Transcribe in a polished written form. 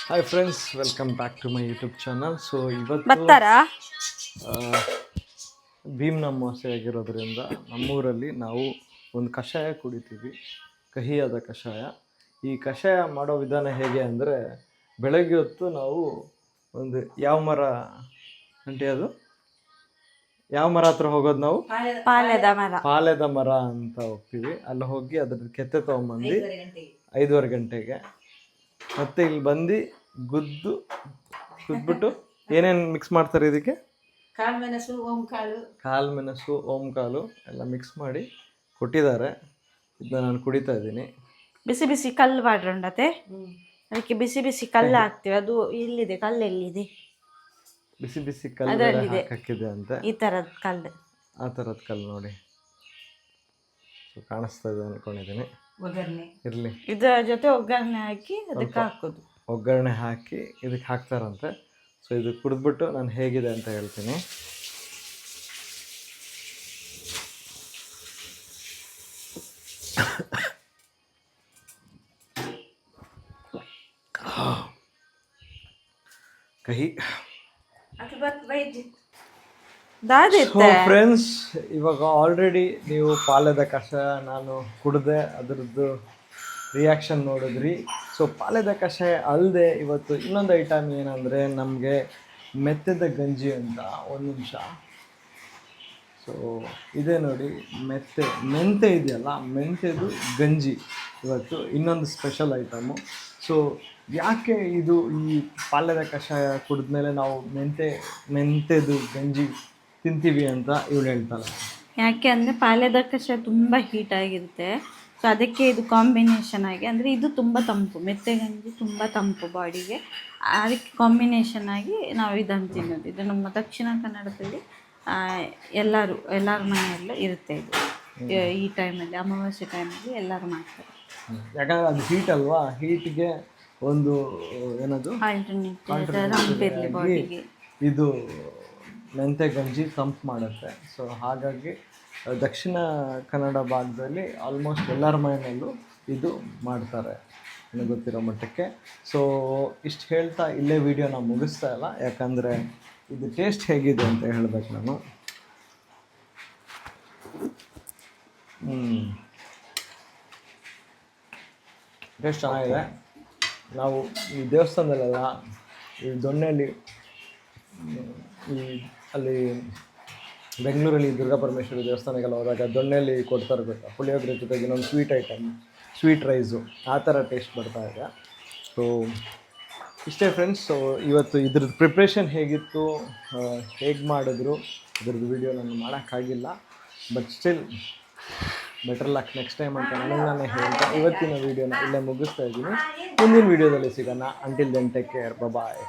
Hi friends, welcome back to my YouTube channel. So ಇವತ್ತು ಬರ್ತಾರಾ? ಭೀಮ್ನ ಅಮಾವಾಸ್ಯೆ ಆಗಿರೋದ್ರಿಂದ ನಮ್ಮೂರಲ್ಲಿ ನಾವು ಒಂದು ಕಷಾಯ ಕುಡಿತೀವಿ, ಕಹಿಯಾದ ಕಷಾಯ. ಈ ಕಷಾಯ ಮಾಡೋ ವಿಧಾನ ಹೇಗೆ ಅಂದರೆ, ಬೆಳಗ್ಗೆ ಹೊತ್ತು ನಾವು ಒಂದು ಯಾವ ಮರ ಅಂಟೆ ಅದು ಯಾವ ಮರ ಹತ್ರ ಹೋಗೋದು ನಾವು? ಪಾಲೆದ ಮರ ಅಂತ ಹೋಗ್ತೀವಿ. ಅಲ್ಲಿ ಹೋಗಿ ಅದ್ರ ಕೆತ್ತೆ ತೊಗೊಂಬಂದು 5:30 ಗಂಟೆಗೆ ಮತ್ತೆ ಇಲ್ಲಿ ಬಂದು ಗುದ್ಬಿಟ್ಟು ಏನೇನು ಮಿಕ್ಸ್ ಮಾಡ್ತಾರೆ ಇದಕ್ಕೆ? ಕಾಳುಮೆಣಸು, ಓಂಕಾಳು ಎಲ್ಲ ಮಿಕ್ಸ್ ಮಾಡಿ ಕೊಟ್ಟಿದ್ದಾರೆ. ಇದನ್ನ ನಾನು ಕುಡಿತಾ ಇದ್ದೀನಿ. ಬಿಸಿ ಬಿಸಿ ಕಲ್ಲು ಮಾಡ್ರಂಡತೆ, ಅದಕ್ಕೆ ಬಿಸಿ ಬಿಸಿ ಕಲ್ಲು ಹಾಕ್ತೀವಿ. ಅದು ಎಲ್ಲಿದೆ ಕಲ್ಲು? ಎಲ್ಲಿದೆ? ಬಿಸಿ ಬಿಸಿ ಕಲ್ಲು ಹಾಕಿದೆ ಅಂತ. ಈ ಥರದ ಕಲ್ಲು, ಆ ಥರದ ಕಲ್ಲು ನೋಡಿ. ಸೊ ಕಾಣಿಸ್ತಾ ಇದೆ ಅನ್ಕೊಂಡಿದ್ದೀನಿ. ಇರಲಿ, ಇದರ ಜೊತೆ ಒಗ್ಗರಣೆ ಹಾಕಿ ಅದಕ್ಕೆ ಹಾಕೋದು. ಒಗ್ಗರಣೆ ಹಾಕಿ ಇದಕ್ಕೆ ಹಾಕ್ತಾರಂತೆ. ಸೊ ಇದು ಕುಡಿದ್ಬಿಟ್ಟು ನಾನು ಹೇಗಿದೆ ಅಂತ ಹೇಳ್ತೀನಿ. ಕಹಿ. ಫ್ರೆಂಡ್ಸ್, ಇವಾಗ ಆಲ್ರೆಡಿ ನೀವು ಪಾಲದ ಕಷಾಯ ನಾನು ಕುಡ್ದೆ, ಅದರದ್ದು ರಿಯಾಕ್ಷನ್ ನೋಡಿದ್ರಿ. ಸೊ ಪಾಲದ ಕಷಾಯ ಅಲ್ಲದೆ ಇವತ್ತು ಇನ್ನೊಂದು ಐಟಮ್ ಏನಂದರೆ, ನಮಗೆ ಮೆತ್ತದ ಗಂಜಿ ಅಂತ. ಒಂದು ನಿಮಿಷ. ಸೊ ಇದೇ ನೋಡಿ, ಮೆಂತೆ ಇದೆಯಲ್ಲ, ಮೆಂತೆದು ಗಂಜಿ ಇವತ್ತು ಇನ್ನೊಂದು ಸ್ಪೆಷಲ್ ಐಟಮು. ಸೊ ಯಾಕೆ ಇದು ಈ ಪಾಲದ ಕಷಾಯ ಕುಡಿದ್ಮೇಲೆ ನಾವು ಮೆಂತೆದು ಗಂಜಿ ತಿಂತೀವಿ ಅಂತ ಇವಳು ಹೇಳ್ತಾಳೆ. ಯಾಕೆ ಅಂದರೆ ಪಾಲದ ಕಷಾಯ ತುಂಬ ಹೀಟ್ ಆಗಿರುತ್ತೆ. ಸೊ ಅದಕ್ಕೆ ಇದು ಕಾಂಬಿನೇಷನ್ ಆಗಿ, ಅಂದರೆ ಇದು ತುಂಬ ತಂಪು, ಮೆತ್ತೆ ಗಂಜಿ ತುಂಬ ತಂಪು ಬಾಡಿಗೆ. ಅದಕ್ಕೆ ಕಾಂಬಿನೇಷನ್ ಆಗಿ ನಾವು ಇದನ್ನು ತಿನ್ನೋದು. ಇದು ನಮ್ಮ ದಕ್ಷಿಣ ಕನ್ನಡದಲ್ಲಿ ಎಲ್ಲರ ಮನೆಯಲ್ಲೂ ಇರುತ್ತೆ. ಇದು ಈ ಟೈಮಲ್ಲಿ, ಅಮಾವಾಸ್ಯೆ ಟೈಮಲ್ಲಿ ಎಲ್ಲರೂ ಮಾಡ್ತಾರೆ. ಯಾಕಂದರೆ ಅದು ಹೀಟ್ ಅಲ್ವಾ, ಹೀಟ್ಗೆ ಒಂದು ಏನದು ತಂಪಿರಲಿ ಬಾಡಿಗೆ. ಇದು ಮೆಂತೆ ಗಂಜಿ ತಂಪು ಮಾಡುತ್ತೆ. ಸೊ ಹಾಗಾಗಿ ದಕ್ಷಿಣ ಕನ್ನಡ ಭಾಗದಲ್ಲಿ ಆಲ್ಮೋಸ್ಟ್ ಎಲ್ಲರ ಮನೆಯಲ್ಲೂ ಇದು ಮಾಡ್ತಾರೆ, ನನಗೆ ಗೊತ್ತಿರೋ ಮಟ್ಟಕ್ಕೆ. ಸೊ ಇಷ್ಟು ಹೇಳ್ತಾ ಇಲ್ಲೇ ವಿಡಿಯೋನ ಮುಗಿಸ್ತಾ ಇಲ್ಲ, ಯಾಕಂದರೆ ಇದು ಟೇಸ್ಟ್ ಹೇಗಿದೆ ಅಂತ ಹೇಳ್ಬೇಕು ನಾನು. ಟೇಸ್ಟ್ ಚೆನ್ನಾಗಿದೆ. ನಾವು ಈ ದೇವಸ್ಥಾನದಲ್ಲೆಲ್ಲ ಈ ದೊಣ್ಣೆಯಲ್ಲಿ ಅಲ್ಲಿ ಬೆಂಗಳೂರಲ್ಲಿ ದುರ್ಗಾ ಪರಮೇಶ್ವರಿ ದೇವಸ್ಥಾನಕ್ಕೆಲ್ಲ ಹೋದಾಗ ದೊಣ್ಣೆಯಲ್ಲಿ ಕೊಡ್ತಾರೆ ಗೊತ್ತಾ, ಪುಳಿಯೋಗರೆ ಜೊತೆಗೆ ಇನ್ನೊಂದು ಸ್ವೀಟ್ ಐಟಮ್, ಸ್ವೀಟ್ ರೈಸು, ಆ ಥರ ಟೇಸ್ಟ್ ಬರ್ತಾ ಇದೆ. ಸೊ ಇಷ್ಟೇ ಫ್ರೆಂಡ್ಸ್. ಸೊ ಇವತ್ತು ಇದ್ರದ್ದು ಪ್ರಿಪ್ರೇಷನ್ ಹೇಗಿತ್ತು, ಹೇಗೆ ಮಾಡಿದ್ರು, ಇದ್ರದ್ದು ವಿಡಿಯೋ ನಾನು ಮಾಡೋಕ್ಕಾಗಿಲ್ಲ. But still better luck next time ಅಂತ ನಾನೇ ಹೇಳ್ತಾ ಇವತ್ತಿನ ವೀಡಿಯೋನ ಇಲ್ಲೇ ಮುಗಿಸ್ತಾ ಇದ್ದೀನಿ. ಮುಂದಿನ ವೀಡಿಯೋದಲ್ಲಿ ಸಿಗೋಣ. ಅಂಟಿಲ್ ದೆನ್ ಟೇಕ್ ಕೇರ್, ಬಾಯ್.